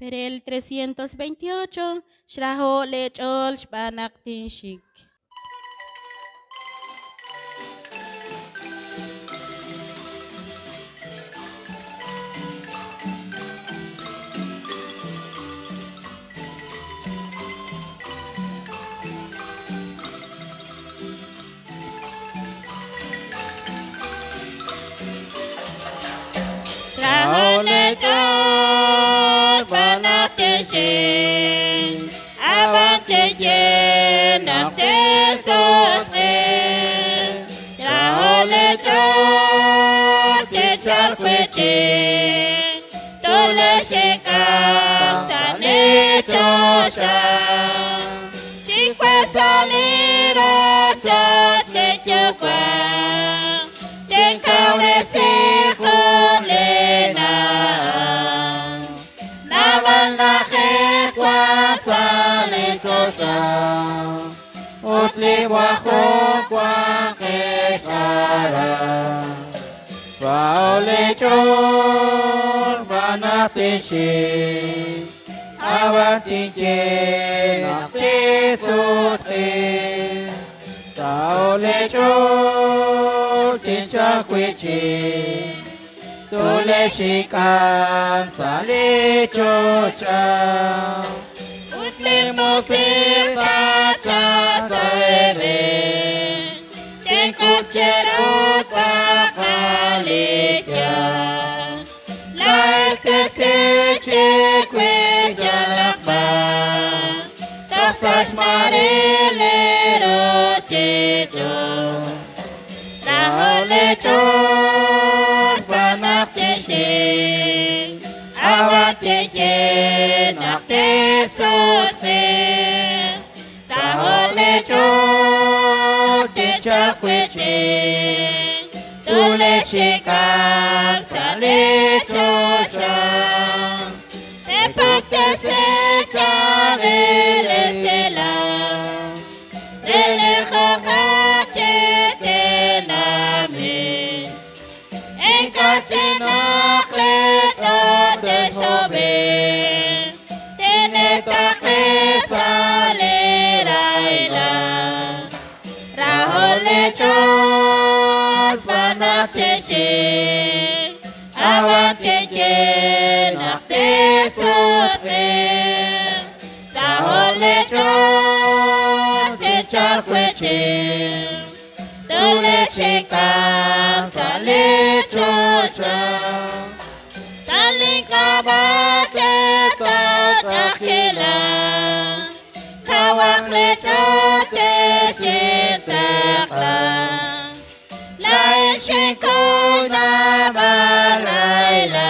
Perel 328, Shraho Lechol Shbanak Tinshik. Shraho Lechol Shbanak Tinshik. Avante yen ante sotre. Shraho Lechol Tichal Kweche. Tole Shekam Sale choxa. Chinkwe salira chat lechukwa. Chenkau resiko lena. Navan la jekwa sale choxa. Utli wajo kwa kechara. Faole chor banatishi. Avantinche nakte sote. Faole chor tincha kweche. Tole shikan sale chocha. Utli musita chasaere. Tenkuchero sakalikia. La este kwe jalakba. Tasas marilero checho. Rahole chor banak cheche. Awate je nakte sote. Rahole chor ticha kweche. Tule shikam sale chocha. Sepakte se chavele sela. Rele choxa chete name. Enkache nakle tote shobe. Tenetake sale raila. Rahole chor banateshe. Avante je nakte sote. Rahole chor tichal kweche. Tole shekam sale chocha. Talikabate katakila. Qaawa letote chetakla. La shekuna maraila.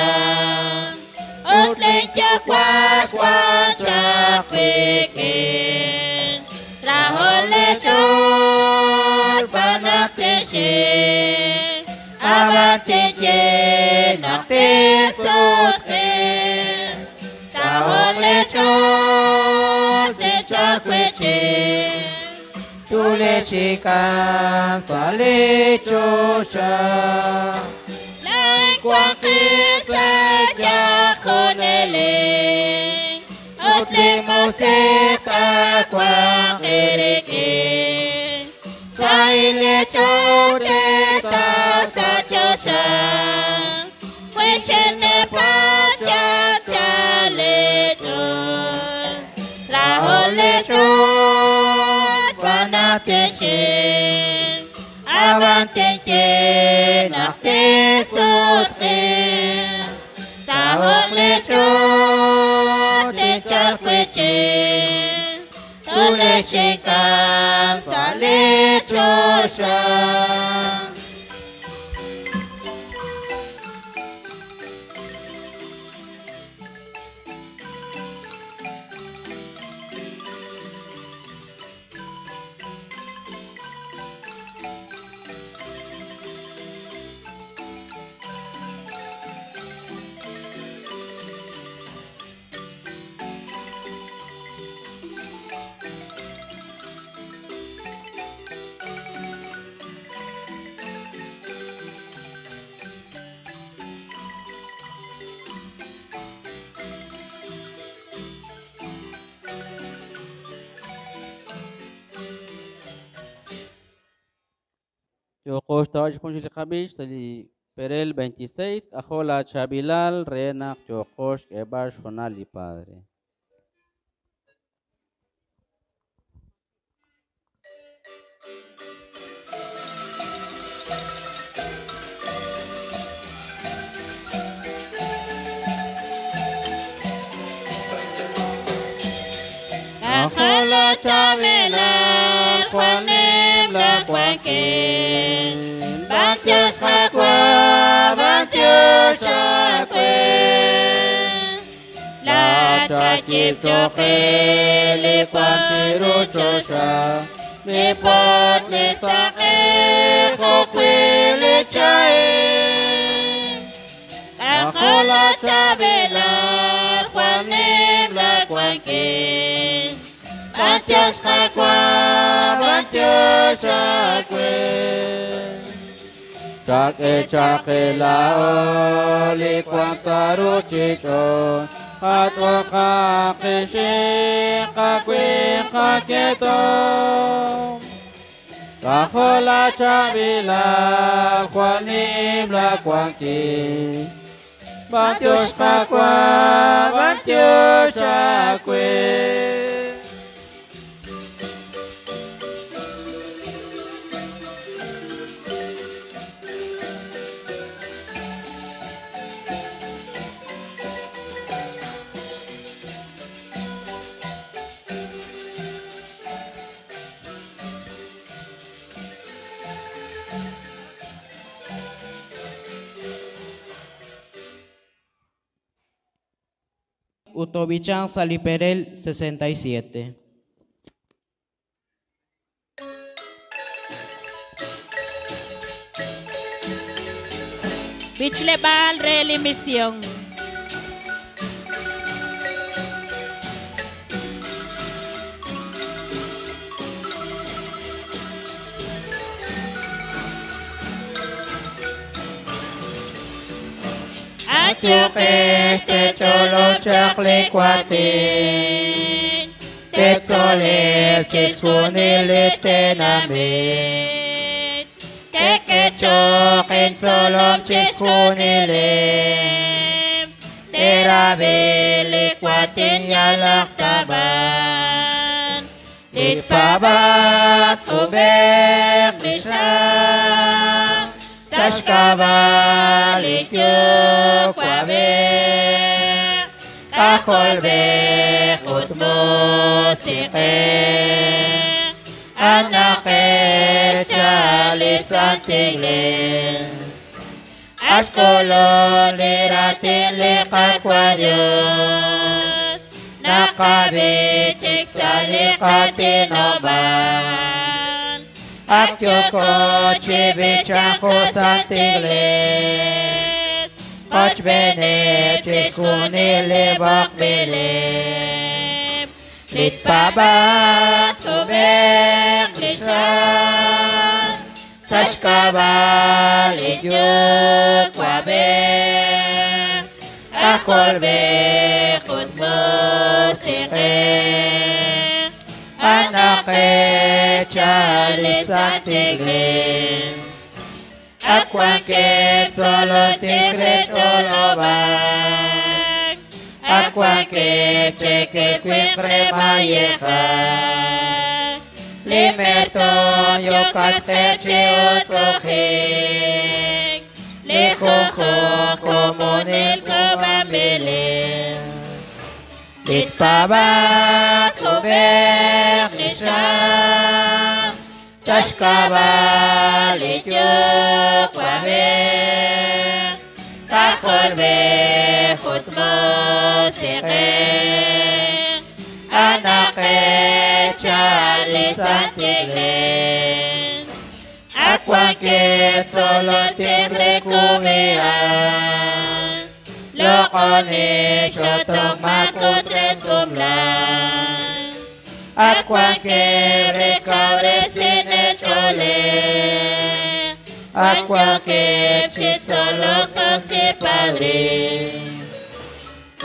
Otle chakwas kwacha kweke. Rahole chor banateshe. Avante je nakte sote. Rahole chor tichal kweche. Tule shikam sale chocha. La kwa kisa ya konele. Otle museta kwa kereke. Saile chote ta sa chocha. Weshene pacha chale chor. Rahole chor banateshe. Avante je nakte sote. Rahole chor tichal kweche. Tule shikam sale chocha. Chokosh Taj Punjil Kabish, Sali Perel 26, Ajola Chabilal, Reena, Chokosh, Ebash, Fonali Padre. Ajola Chabilal, Juanem la Cuanquín, Bantios Qaawa, Bantios Chaquen, La Chaqib Choxe, Le Quantiru choxa, Mi pot Le Saqe, Joqui Le Chae, Ajola Chabilal, Juanem la Cuanquín, Bantios Qaawa, Bantios Chaquen, Chaqe lao li quantaru chito, Ato Qaqishi, Qaqui Qaqueto, Ajola Chabilal, Juanim la Cuanqui, Bantios Qaawa, Bantios Chaquen. Utobichan Saliperel 67. Bichlebal Relimisión. Atyoqesh te cholo chakli kwatin, te tsoleb chiskunili tenamit, te kechoqin tsolom chiskunili, te rabili kwatin yalaktaban, litpabat ubek nisham, Tashkava likyo kwabe, Akol be utmo siqe, Anake chalisan tigle, Ashkolo liratin liqakwadyot, Nakabi chiksaliqatin oban, Akyoko chibichako santiglet, Koch benep chiskunili bakbilip, Litpabat kubek lisan, Tashkava lityuk wabek, Akol bekut musiqe, Anake chalisan tiglin, Akwanke solo tigre cholobak, Akwanke cheke kwikre mayecha, Limerton yokat kechi utrochik, Lichucho komunil kubambilin, Litpabat kubek nisham, Tashkava lityuk wabek, Kakol bekut musiqe, Anake chalisan tiglin, Akwanke solo tigre kumian, Lokoni shotong makutre sumlan, Akwanke rekaure sine chole, Akwanke chitsolo kakche padre,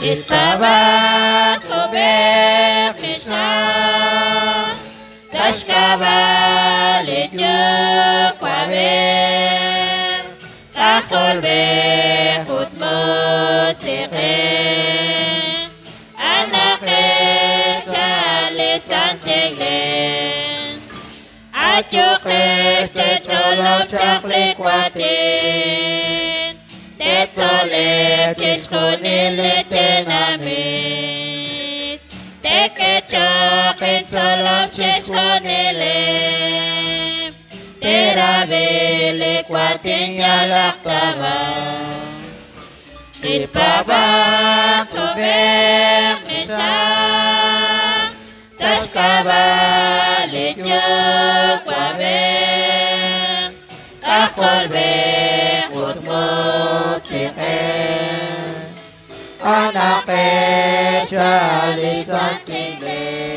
Itpabat kubek nisham, Tashkava lityuk Qawer Kakol Bechut Musike Anake Chale Santeglen Atyukes Te Cholom Chaklikwatin Te Tsolep Tishkunile Tenamit Te Kechokin Tsolom Tishkunile Terabele Kwatin Yalaktaba Ipabak Tubek Nisha Tashkabalit Nyuk Wabek Kakol Bechut Musike Anake Chali Santiglen